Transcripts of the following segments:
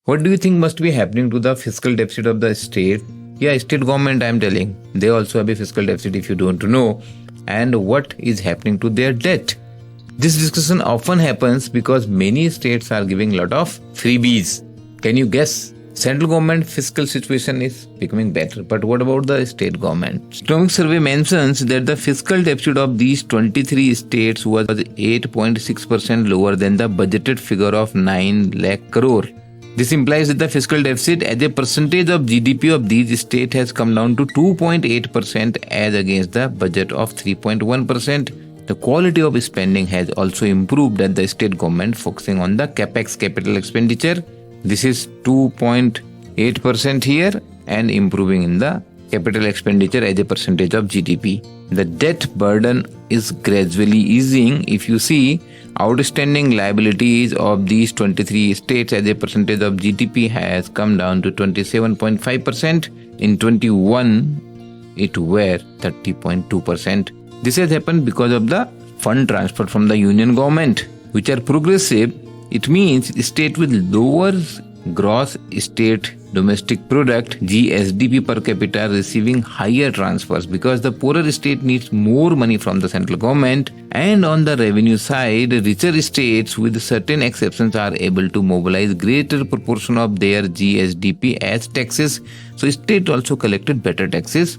What do you think must be happening to the fiscal deficit of the state? Yeah, state government, I am telling. They also have a fiscal deficit if you don't know. And what is happening to their debt? This discussion often happens because many states are giving a lot of freebies. Can you guess? Central government fiscal situation is becoming better, but what about the state government? Economic survey mentions that the fiscal deficit of these 23 states was 8.6% lower than the budgeted figure of 9 lakh crore. This implies that the fiscal deficit as a percentage of GDP of these states has come down to 2.8% as against the budget of 3.1%. The quality of spending has also improved at the state government, focusing on the capex, capital expenditure. This is 2.8% here and improving in the capital expenditure as a percentage of GDP. The debt burden is gradually easing. If you see, outstanding liabilities of these 23 states as a percentage of GDP has come down to 27.5%. In 21, it were 30.2%. This has happened because of the fund transfer from the union government, which are progressive. It means state with lower gross state domestic product GSDP per capita receiving higher transfers because the poorer state needs more money from the central government, and on the revenue side, richer states with certain exceptions are able to mobilize greater proportion of their GSDP as taxes. So state also collected better taxes,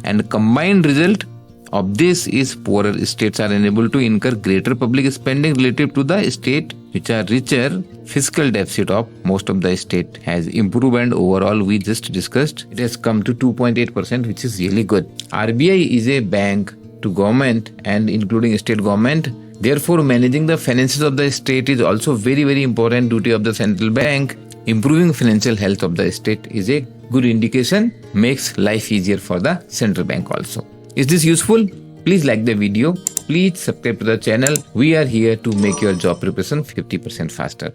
and the combined result of this is poorer states are unable to incur greater public spending relative to the state which are richer. Fiscal deficit of most of the state has improved, and overall we just discussed it has come to 2.8%, which is really good. RBI is a bank to government and including state government. Therefore, managing the finances of the state is also very important duty of the central bank. Improving financial health of the state is a good indication, makes life easier for the central bank also. Is this useful? Please like the video. Please subscribe to the channel. We are here to make your job preparation 50% faster.